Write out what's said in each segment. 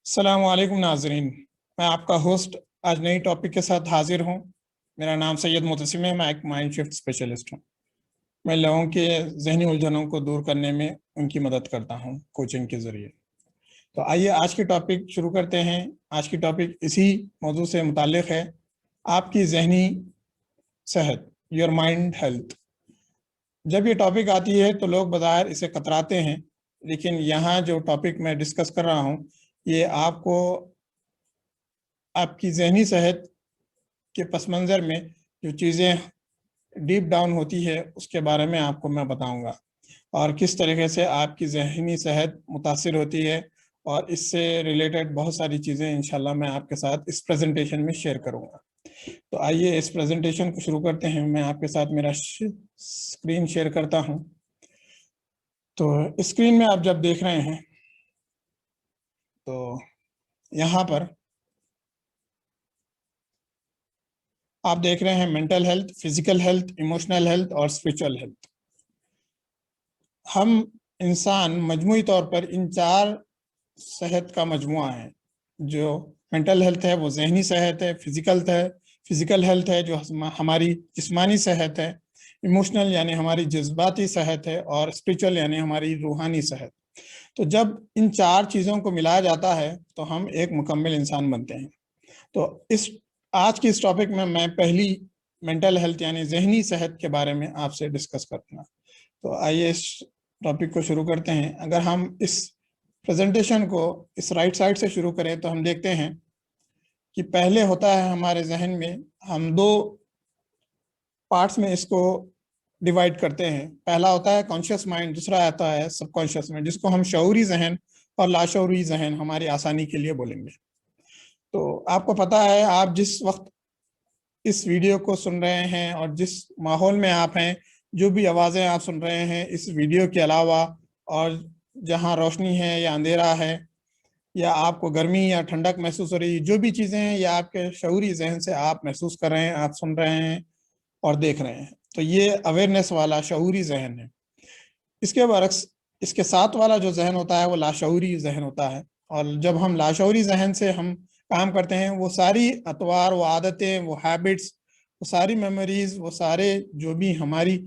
अस्सलाम वालेकुम नाजरीन, मैं आपका होस्ट आज नई टॉपिक के साथ हाजिर हूँ। मेरा नाम सैयद मुतसिम है। मैं एक माइंड शिफ्ट स्पेशलिस्ट हूँ। मैं लोगों के जहनी उलझनों को दूर करने में उनकी मदद करता हूँ कोचिंग के ज़रिए। तो आइए आज की टॉपिक शुरू करते हैं। आज की टॉपिक इसी मौजू से मुताल्लिक़ है, आपकी जहनी सेहत, योर माइंड हेल्थ। जब ये टॉपिक आती है तो लोग बाज़ाहिर इसे कतराते हैं, लेकिन यहाँ जो टॉपिक मैं डिस्कस कर रहा हूँ ये आपको आपकी जहनी सेहत के पस मंज़र में जो चीज़ें डीप डाउन होती है उसके बारे में आपको मैं बताऊंगा, और किस तरीके से आपकी जहनी सेहत मुतासिर होती है, और इससे रिलेटेड बहुत सारी चीज़ें इंशाल्लाह मैं आपके साथ इस प्रेजेंटेशन में शेयर करूंगा। तो आइए इस प्रेजेंटेशन को शुरू करते हैं। मैं आपके साथ मेरा स्क्रीन शेयर करता हूं। तो स्क्रीन में आप जब देख रहे हैं तो यहाँ पर आप देख रहे हैं mental health, physical health, emotional health और स्पिरिचुअल हेल्थ। हम इंसान मजमूई तौर पर इन चार सेहत का मजमुआ है। जो मेंटल हेल्थ है वो जहनी सेहत है, फिजिकल हेल्थ है जो हमारी जिस्मानी सेहत है, इमोशनल यानी हमारी जज्बाती सेहत है, और स्पिरिचुअल यानी हमारी रूहानी सेहत। तो जब इन चार चीज़ों को मिलाया जाता है तो हम एक मुकम्मल इंसान बनते हैं। तो इस आज की इस टॉपिक में मैं पहली मेंटल हेल्थ यानी जहनी सेहत के बारे में आपसे डिस्कस करूँगा। तो आइए इस टॉपिक को शुरू करते हैं। अगर हम इस प्रेजेंटेशन को इस राइट साइड से शुरू करें तो हम देखते हैं कि पहले होता है हमारे जहन में, हम दो पार्ट्स में इसको डिवाइड करते हैं। पहला होता है कॉन्शियस माइंड, दूसरा आता है सबकॉन्शियस माइंड, जिसको हम शऊरी जहन और लाशऊरी जहन हमारी आसानी के लिए बोलेंगे। तो आपको पता है, आप जिस वक्त इस वीडियो को सुन रहे हैं और जिस माहौल में आप हैं, जो भी आवाज़ें आप सुन रहे हैं इस वीडियो के अलावा, और जहां रोशनी है या अंधेरा है या आपको गर्मी या ठंडक महसूस हो रही है, जो भी चीज़ें हैं ये आपके शऊरी जहन से आप महसूस कर रहे हैं, आप सुन रहे हैं और देख रहे हैं। तो ये अवेयरनेस वाला शऊरी जहन है। इसके बरक्स इसके साथ वाला जो जहन होता है वो लाशऊरी जहन होता है। और जब हम लाशऊरी जहन से हम काम करते हैं, वो सारी अतवार, वो आदतें, वो हैबिट्स, वो सारी मेमोरीज, वो सारे जो भी हमारी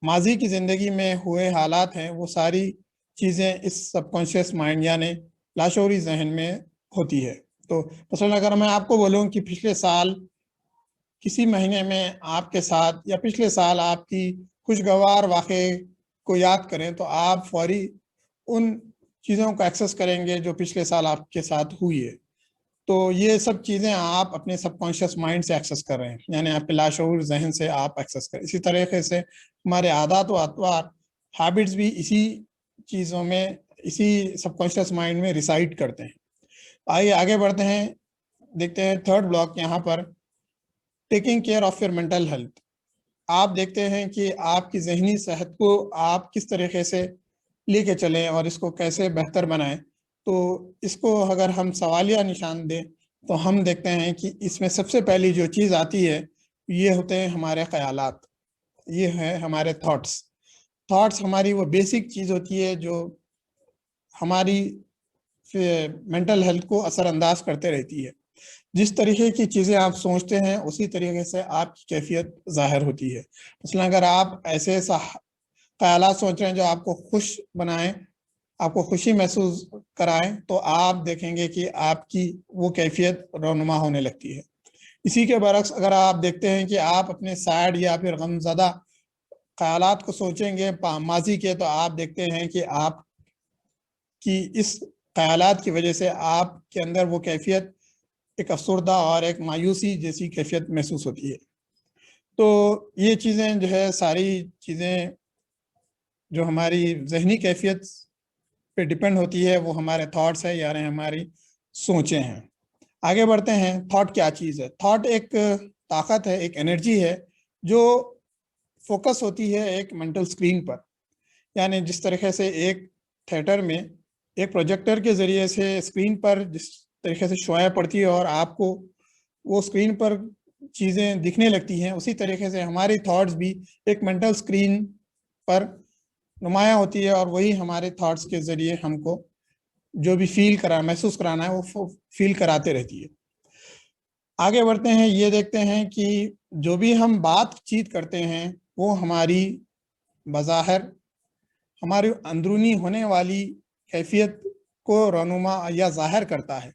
माजी की ज़िंदगी में हुए हालात हैं, वो सारी चीज़ें इस सबकॉन्शियस माइंड यानी लाशऊरी जहन में होती है। तो मसलन अगर मैं आपको बोलूँ कि पिछले साल किसी महीने में आपके साथ या पिछले साल आपकी खुशगवार वाक़े को याद करें तो आप फौरी उन चीज़ों को एक्सेस करेंगे जो पिछले साल आपके साथ हुई है। तो ये सब चीज़ें आप अपने सबकॉन्शियस माइंड से एक्सेस कर रहे हैं, यानी आपके लाशऊर जहन से आप एक्सेस करें। इसी तरीके से हमारे आदत व अतवार, हैबिट्स भी इसी चीज़ों में, इसी सबकॉन्शियस माइंड में रिसाइड करते हैं। आइए आगे बढ़ते हैं, देखते हैं थर्ड ब्लॉक यहाँ पर, taking care of your mental health. आप देखते हैं कि आपकी जहनी सेहत को आप किस तरीके से लेके चलें और इसको कैसे बेहतर बनाएं। तो इसको अगर हम सवालिया निशान दें तो हम देखते हैं कि इसमें सबसे पहली जो चीज़ आती है ये होते हैं हमारे ख्यालात, ये है हमारे थॉट्स हमारी वो बेसिक चीज़ होती है जो हमारी मेंटल हेल्थ को असरअंदाज करते रहती है। जिस तरीके की चीज़ें आप सोचते हैं उसी तरीके से आपकी कैफियत ज़ाहिर होती है। मसलन अगर आप ऐसे ख्यालात सोच रहे हैं जो आपको खुश बनाएं, आपको खुशी महसूस कराएं, तो आप देखेंगे कि आपकी वो कैफियत रौनुमा होने लगती है। इसी के बरक्स अगर आप देखते हैं कि आप अपने सैड या फिर गमज़दा ख्यालात को सोचेंगे माजी के, तो आप देखते हैं कि आप कि इस ख्यालात की वजह से आपके अंदर वो कैफियत, एक अफसरदा और एक मायूसी जैसी कैफियत महसूस होती है। तो ये चीज़ें जो है, सारी चीज़ें जो हमारी जहनी कैफियत पे डिपेंड होती है, वो हमारे थॉट्स है यानी हमारी सोचें हैं। आगे बढ़ते हैं, थॉट क्या चीज़ है। थॉट एक ताकत है, एक एनर्जी है जो फोकस होती है एक मेंटल स्क्रीन पर। यानी जिस तरीके से एक थिएटर में एक प्रोजेक्टर के ज़रिए से स्क्रीन पर जिस तरीके से शोएं पड़ती है और आपको वो स्क्रीन पर चीज़ें दिखने लगती हैं, उसी तरीके से हमारी थॉट्स भी एक मेंटल स्क्रीन पर नुमायाँ होती है और वही हमारे थॉट्स के ज़रिए हमको जो भी महसूस कराना है वो फील कराते रहती है। आगे बढ़ते हैं, ये देखते हैं कि जो भी हम बातचीत करते हैं वो हमारी बज़ाहिर हमारी अंदरूनी होने वाली कैफियत को रनुमा या ज़ाहिर करता है।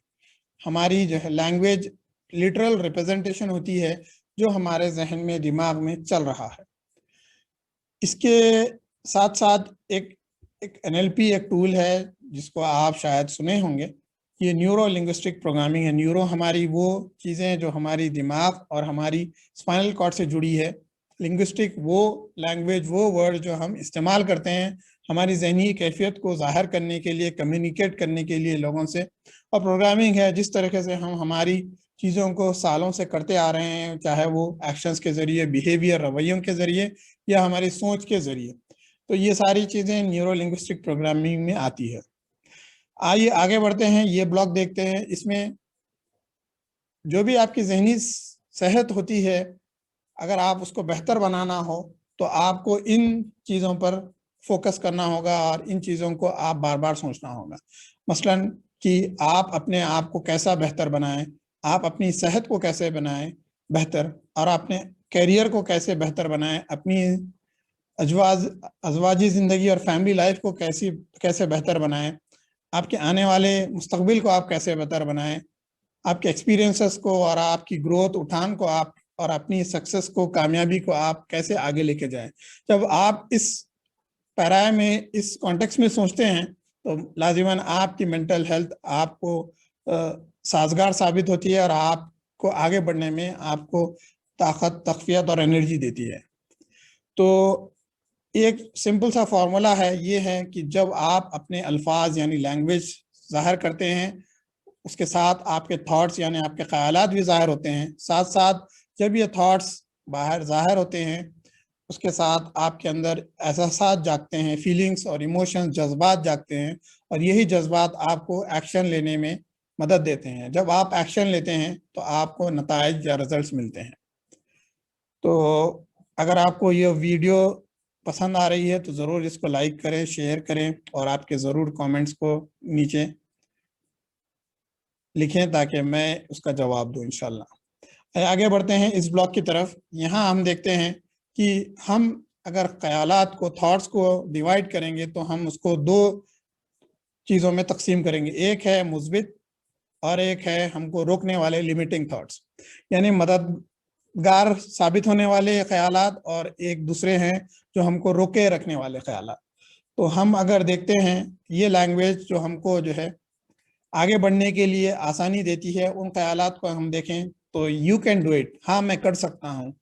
हमारी जो है लैंग्वेज लिटरल रिप्रेजेंटेशन होती है जो हमारे जहन में, दिमाग में चल रहा है। इसके साथ साथ एक NLP एक टूल है जिसको आप शायद सुने होंगे। ये न्यूरो लिंग्विस्टिक प्रोग्रामिंग है। न्यूरो हमारी वो चीज़ें जो हमारी दिमाग और हमारी स्पाइनल कॉर्ड से जुड़ी है। लिंग्विस्टिक वो लैंग्वेज, वो वर्ड जो हम इस्तेमाल करते हैं हमारी ज़हनी कैफियत को ज़ाहिर करने के लिए, कम्युनिकेट करने के लिए लोगों से। और प्रोग्रामिंग है जिस तरीके से हम हमारी चीज़ों को सालों से करते आ रहे हैं, चाहे वो एक्शंस के ज़रिए, बिहेवियर, रवैयों के ज़रिए या हमारी सोच के ज़रिए। तो ये सारी चीज़ें न्यूरो लिंग्विस्टिक प्रोग्रामिंग में आती है। आइए आगे बढ़ते हैं, ये ब्लॉक देखते हैं। इसमें जो भी आपकी ज़हनी सेहत होती है, अगर आप उसको बेहतर बनाना हो तो आपको इन चीज़ों पर फोकस करना होगा और इन चीज़ों को आप बार बार सोचना होगा। मसलन कि आप अपने आप को कैसा बेहतर बनाएं, आप अपनी सेहत को कैसे बनाएं बेहतर, और अपने करियर को कैसे बेहतर बनाएं, अपनी अजवाजी ज़िंदगी और फैमिली लाइफ को कैसे बेहतर बनाएं, आपके आने वाले मुस्तकबिल को आप कैसे बेहतर बनाएं, आपके एक्सपीरियंसेस को और आपकी ग्रोथ उठान को आप और अपनी सक्सेस को, कामयाबी को आप कैसे आगे लेके जाएं। जब आप इस पैराए में, इस कॉन्टेक्स्ट में सोचते हैं तो लाजिमन आपकी मेंटल हेल्थ आपको साजगार साबित होती है और आपको आगे बढ़ने में आपको ताकत, तक़वियत और एनर्जी देती है। तो एक सिंपल सा फार्मूला है, ये है कि जब आप अपने अल्फाज यानी लैंग्वेज ज़ाहिर करते हैं, उसके साथ आपके थॉट्स यानी आपके ख्यालात भी ज़ाहिर होते हैं। साथ साथ जब ये थॉट्स बाहर ज़ाहिर होते हैं, उसके साथ आपके अंदर एहसास जागते हैं, फीलिंग्स और इमोशंस, जज्बात जागते हैं, और यही जज्बात आपको एक्शन लेने में मदद देते हैं। जब आप एक्शन लेते हैं तो आपको नताइज या रिजल्ट्स मिलते हैं। तो अगर आपको ये वीडियो पसंद आ रही है तो ज़रूर इसको लाइक करें, शेयर करें और आपके ज़रूर कमेंट्स को नीचे लिखें ताकि मैं उसका जवाब दूं इंशाल्लाह। आगे बढ़ते हैं इस ब्लॉक की तरफ। यहाँ हम देखते हैं कि हम अगर ख्यालात को, थॉट्स को डिवाइड करेंगे तो हम उसको दो चीज़ों में तकसीम करेंगे। एक है मुस्बित और एक है हमको रोकने वाले, लिमिटिंग थॉट्स, यानी मददगार साबित होने वाले ख्यालात, और एक दूसरे हैं जो हमको रोके रखने वाले ख्यालात। तो हम अगर देखते हैं ये लैंग्वेज जो हमको जो है आगे बढ़ने के लिए आसानी देती है, उन ख्यालात को हम देखें तो यू कैन डू इट, हाँ मैं कर सकता हूँ।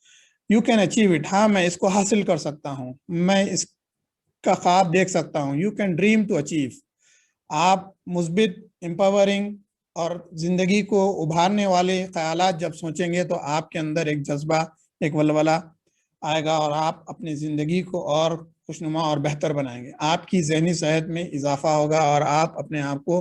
यू कैन अचीव इट, हाँ मैं इसको हासिल कर सकता हूँ, मैं इसका ख्वाब देख सकता हूँ। You can dream to achieve. आप मुस्बित, एम्पावरिंग और ज़िंदगी को उभारने वाले ख्यालात जब सोचेंगे तो आपके अंदर एक जज्बा, एक वलवला आएगा और आप अपनी ज़िंदगी को और खुशनुमा और बेहतर बनाएंगे। आपकी ज़हनी सेहत में इजाफा होगा और आप अपने आप को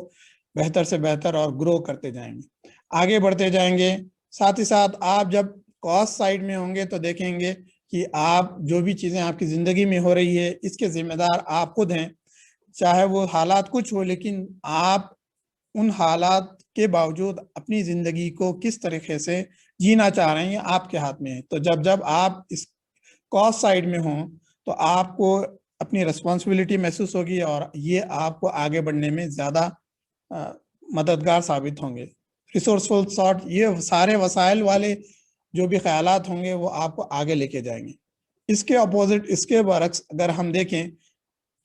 बेहतर से बेहतर और ग्रो करते जाएंगे, आगे बढ़ते जाएंगे। साथ ही साथ आप जब कॉस्ट साइड में होंगे तो देखेंगे कि आप जो भी चीज़ें आपकी ज़िंदगी में हो रही है इसके ज़िम्मेदार आप खुद हैं। चाहे वो हालात कुछ हो, लेकिन आप उन हालात के बावजूद अपनी ज़िंदगी को किस तरीके से जीना चाह रहे हैं ये आपके हाथ में है। तो जब आप इस कॉस्ट साइड में हों तो आपको अपनी रिस्पॉन्सिबिलिटी महसूस होगी और ये आपको आगे बढ़ने में ज़्यादा मददगार साबित होंगे। रिसोर्सफुल थॉट, ये सारे वसाइल वाले जो भी ख्यालात होंगे वो आपको आगे लेके जाएंगे। इसके अपोजिट, इसके बरक्स अगर हम देखें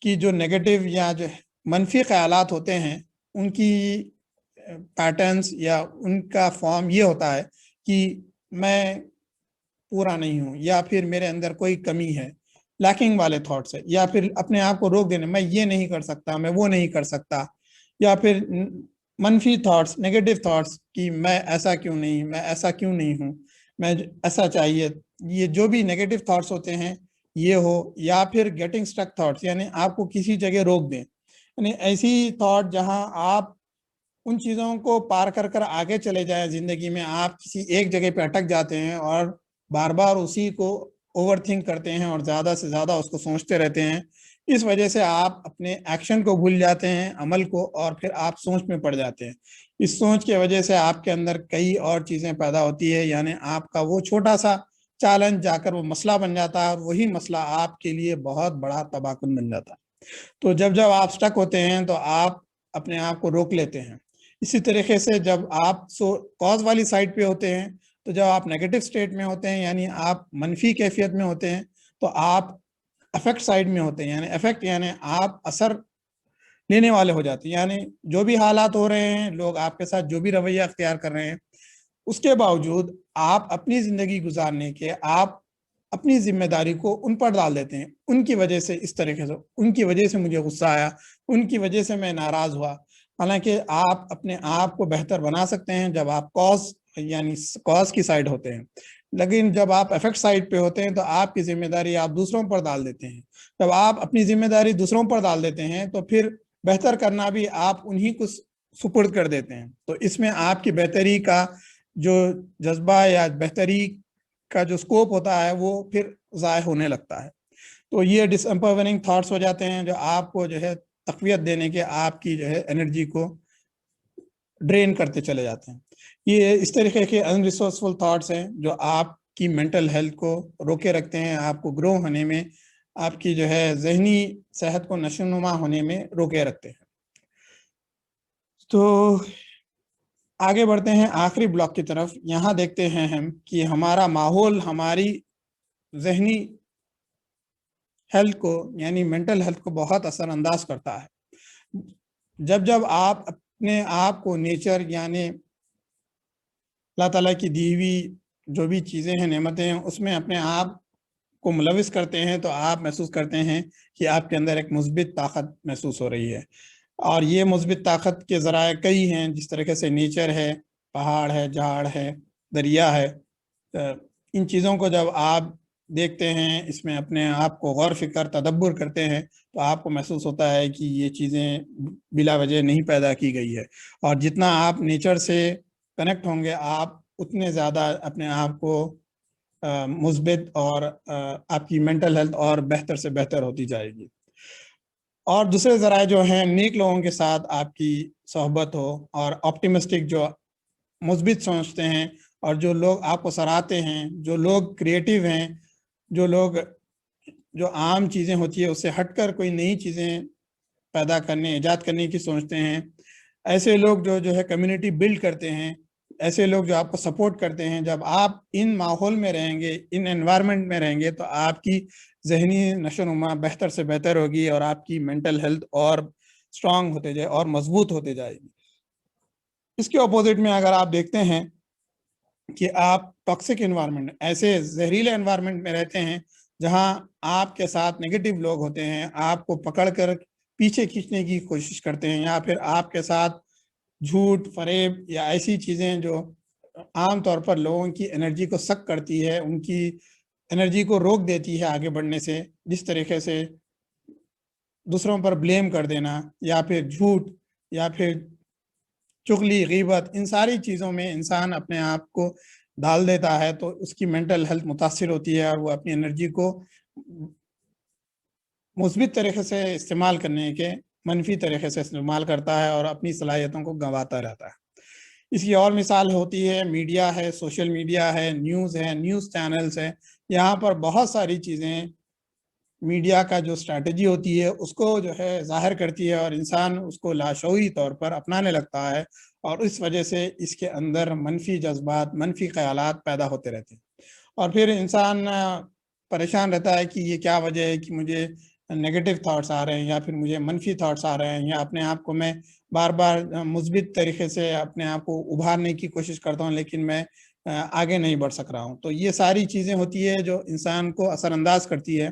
कि जो नेगेटिव या जो मनफी ख्यालात होते हैं उनकी पैटर्न्स या उनका फॉर्म ये होता है कि मैं पूरा नहीं हूँ, या फिर मेरे अंदर कोई कमी है, लैकिंग वाले थॉट्स है, या फिर अपने आप को रोक देने, मैं ये नहीं कर सकता, मैं वो नहीं कर सकता, या फिर मनफी थॉट्स, नेगेटिव थॉट्स कि मैं ऐसा क्यों नहीं, मैं ऐसा क्यों नहीं हूँ, मैं ऐसा चाहिए। ये जो भी नेगेटिव थॉट्स होते हैं ये हो, या फिर गेटिंग स्टक थॉट्स यानी आपको किसी जगह रोक दें, यानी ऐसी थॉट जहां आप उन चीज़ों को पार कर कर आगे चले जाएं ज़िंदगी में। आप किसी एक जगह पे अटक जाते हैं और बार बार उसी को ओवर थिंक करते हैं और ज़्यादा से ज़्यादा उसको सोचते रहते हैं اس وجہ سے آپ اپنے ایکشن کو بھول جاتے ہیں، عمل کو، اور پھر آپ سوچ میں پڑ جاتے ہیں۔ اس سوچ کی وجہ سے آپ کے اندر کئی اور چیزیں پیدا ہوتی ہے، یعنی آپ کا وہ چھوٹا سا چیلنج جا کر وہ مسئلہ بن جاتا ہے، اور وہی مسئلہ آپ کے لیے بہت بڑا تباہ کن بن جاتا ہے۔ تو جب آپ سٹک ہوتے ہیں تو آپ اپنے آپ کو روک لیتے ہیں۔ اسی طریقے سے جب آپ کاز والی سائڈ پہ ہوتے ہیں، تو جب آپ نیگیٹو سٹیٹ میں ہوتے ہیں، یعنی آپ منفی کیفیت میں ہوتے ہیں، تو آپ افیکٹ سائڈ میں ہوتے ہیں، یعنی افیکٹ یعنی آپ اثر لینے والے ہو جاتے ہیں، یعنی جو بھی حالات ہو رہے ہیں، لوگ آپ کے ساتھ جو بھی رویہ اختیار کر رہے ہیں، اس کے باوجود آپ اپنی زندگی گزارنے کے آپ اپنی ذمہ داری کو ان پر ڈال دیتے ہیں۔ ان کی وجہ سے اس طریقے سے، ان کی وجہ سے مجھے غصہ آیا، ان کی وجہ سے میں ناراض ہوا۔ حالانکہ آپ اپنے آپ کو بہتر بنا سکتے ہیں جب آپ کاز کی سائڈ ہوتے ہیں، لیکن جب آپ افیکٹ سائڈ پہ ہوتے ہیں تو آپ کی ذمہ داری آپ دوسروں پر ڈال دیتے ہیں۔ جب آپ اپنی ذمہ داری دوسروں پر ڈال دیتے ہیں تو پھر بہتر کرنا بھی آپ انہی کو سپرد کر دیتے ہیں۔ تو اس میں آپ کی بہتری کا جو جذبہ یا بہتری کا جو سکوپ ہوتا ہے وہ پھر ضائع ہونے لگتا ہے۔ تو یہ ڈس امپاورنگ تھاٹس ہو جاتے ہیں جو آپ کو جو ہے تقویت دینے کے آپ کی جو ہے انرجی کو ڈرین کرتے چلے جاتے ہیں۔ یہ اس طریقے کے ان ریسورسفل تھاٹس ہیں جو آپ کی مینٹل ہیلتھ کو روکے رکھتے ہیں، آپ کو گرو ہونے میں، آپ کی جو ہے ذہنی صحت کو نشوونما ہونے میں روکے رکھتے ہیں۔ تو آگے بڑھتے ہیں آخری بلاک کی طرف۔ یہاں دیکھتے ہیں ہم کہ ہمارا ماحول ہماری ذہنی ہیلتھ کو یعنی مینٹل ہیلتھ کو بہت اثر انداز کرتا ہے۔ جب آپ اپنے آپ کو نیچر یعنی اللہ تعالیٰ کی دی ہوئی جو بھی چیزیں ہیں، نعمتیں ہیں، اس میں اپنے آپ کو ملوث کرتے ہیں تو آپ محسوس کرتے ہیں کہ آپ کے اندر ایک مثبت طاقت محسوس ہو رہی ہے۔ اور یہ مثبت طاقت کے ذرائع کئی ہیں، جس طریقے سے نیچر ہے، پہاڑ ہے، جھاڑ ہے، دریا ہے۔ ان چیزوں کو جب آپ دیکھتے ہیں، اس میں اپنے آپ کو غور فکر تدبر کرتے ہیں، تو آپ کو محسوس ہوتا ہے کہ یہ چیزیں بلا وجہ نہیں پیدا کی گئی ہے۔ اور جتنا آپ نیچر سے کنیکٹ ہوں گے، آپ اتنے زیادہ اپنے آپ کو مثبت اور آپ کی مینٹل ہیلتھ اور بہتر سے بہتر ہوتی جائے گی۔ اور دوسرے ذرائع جو ہیں، نیک لوگوں کے ساتھ آپ کی صحبت ہو، اور آپٹیمسٹک جو مثبت سوچتے ہیں، اور جو لوگ آپ کو سراہتے ہیں، جو لوگ کریٹیو ہیں، جو لوگ جو عام چیزیں ہوتی ہیں اس سے ہٹ کر کوئی نئی چیزیں پیدا کرنے، ایجاد کرنے کی سوچتے ہیں، ایسے لوگ جو ہے کمیونٹی بلڈ کرتے ہیں، ایسے لوگ جو آپ کو سپورٹ کرتے ہیں، جب آپ ان ماحول میں رہیں گے، ان انوائرمنٹ میں رہیں گے، تو آپ کی ذہنی نشوونما بہتر سے بہتر ہوگی، اور آپ کی مینٹل ہیلتھ اور اسٹرانگ ہوتے جائے اور مضبوط ہوتے جائے گی۔ اس کے اپوزٹ میں اگر آپ دیکھتے ہیں کہ آپ ٹاکسک انوائرمنٹ، ایسے زہریلے انوائرمنٹ میں رہتے ہیں جہاں آپ کے ساتھ نیگیٹو لوگ ہوتے ہیں، آپ کو پکڑ کر پیچھے کھینچنے کی کوشش کرتے ہیں، یا پھر آپ کے ساتھ جھوٹ، فریب یا ایسی چیزیں جو عام طور پر لوگوں کی انرجی کو سک کرتی ہے، ان کی انرجی کو روک دیتی ہے آگے بڑھنے سے، جس طریقے سے دوسروں پر بلیم کر دینا، یا پھر جھوٹ، یا پھر چغلی، غیبت، ان ساری چیزوں میں انسان اپنے آپ کو ڈال دیتا ہے، تو اس کی مینٹل ہیلتھ متاثر ہوتی ہے، اور وہ اپنی انرجی کو مثبت طریقے سے استعمال کرنے کے منفی طریقے سے استعمال کرتا ہے، اور اپنی صلاحیتوں کو گنواتا رہتا ہے۔ اس کی اور مثال ہوتی ہے میڈیا ہے، سوشل میڈیا ہے، نیوز چینلز ہے۔ یہاں پر بہت ساری چیزیں میڈیا کا جو اسٹریٹجی ہوتی ہے اس کو جو ہے ظاہر کرتی ہے، اور انسان اس کو لاشعوری طور پر اپنانے لگتا ہے، اور اس وجہ سے اس کے اندر منفی جذبات، منفی خیالات پیدا ہوتے رہتے ہیں، اور پھر انسان پریشان رہتا ہے کہ یہ کیا وجہ ہے کہ مجھے نیگیٹو تھاٹس آ رہے ہیں، یا پھر مجھے منفی تھاٹس آ رہے ہیں، یا اپنے آپ کو میں بار بار مثبت طریقے سے اپنے آپ کو ابھارنے کی کوشش کرتا ہوں، لیکن میں آگے نہیں بڑھ سک رہا ہوں۔ تو یہ ساری چیزیں ہوتی ہے جو انسان کو اثر انداز کرتی ہے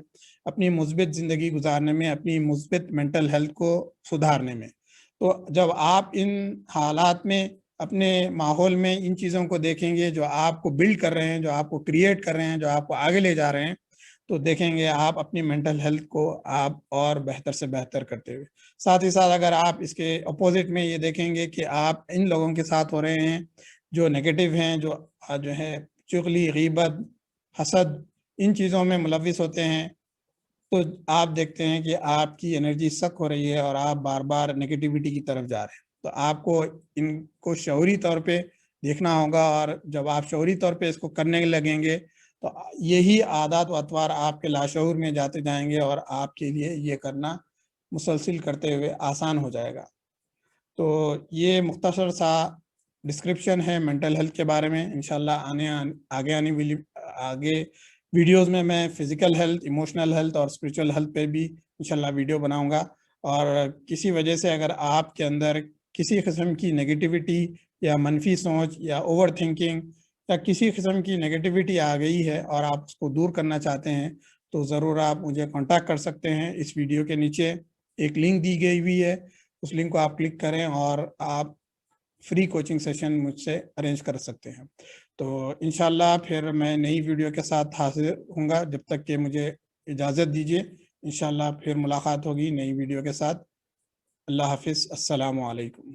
اپنی مثبت زندگی گزارنے میں، اپنی مثبت مینٹل ہیلتھ کو سدھارنے میں۔ تو جب آپ ان حالات میں اپنے ماحول میں ان چیزوں کو دیکھیں گے جو آپ کو بلڈ کر رہے ہیں، جو آپ کو کریٹ کر رہے ہیں، جو آپ کو آگے لے جا رہے ہیں، تو دیکھیں گے آپ اپنی مینٹل ہیلتھ کو آپ اور بہتر سے بہتر کرتے ہوئے۔ ساتھ ہی ساتھ اگر آپ اس کے اپوزٹ میں یہ دیکھیں گے کہ آپ ان لوگوں کے ساتھ ہو رہے ہیں جو نیگیٹو ہیں، جو ہے چغلی، غیبت، حسد، ان چیزوں میں ملوث ہوتے ہیں، تو آپ دیکھتے ہیں کہ آپ کی انرجی سک ہو رہی ہے اور آپ بار بار نگیٹیوٹی کی طرف جا رہے ہیں. تو آپ کو ان کو شعوری طور پہ دیکھنا ہوگا, اور جب آپ شعوری طور پہ اس کو کرنے لگیں گے تو یہی عادات و اطوار آپ کے لاشعور میں جاتے جائیں گے اور آپ کے لیے یہ کرنا مسلسل کرتے ہوئے آسان ہو جائے گا. تو یہ مختصر سا ڈسکرپشن ہے مینٹل ہیلتھ کے بارے میں. انشاءاللہ آگے ویڈیوز میں فزیکل ہیلتھ, ایموشنل ہیلتھ اور اسپریچول ہیلتھ پہ بھی انشاءاللہ ویڈیو بناؤں گا. اور کسی وجہ سے اگر آپ کے اندر کسی قسم کی نگیٹیوٹی یا منفی سوچ یا اوور تھنکنگ یا کسی قسم کی نگیٹیوٹی آ گئی ہے اور آپ اس کو دور کرنا چاہتے ہیں تو ضرور آپ مجھے کانٹیکٹ کر سکتے ہیں. اس ویڈیو کے نیچے ایک لنک دی گئی ہوئی ہے, اس لنک کو آپ کلک کریں اور آپ فری کوچنگ سیشن مجھ سے ارینج کر سکتے ہیں. تو انشاءاللہ پھر میں نئی ویڈیو کے ساتھ حاضر ہوں گا. جب تک کہ مجھے اجازت دیجیے, انشاءاللہ پھر ملاقات ہوگی نئی ویڈیو کے ساتھ. اللہ حافظ. السلام علیکم.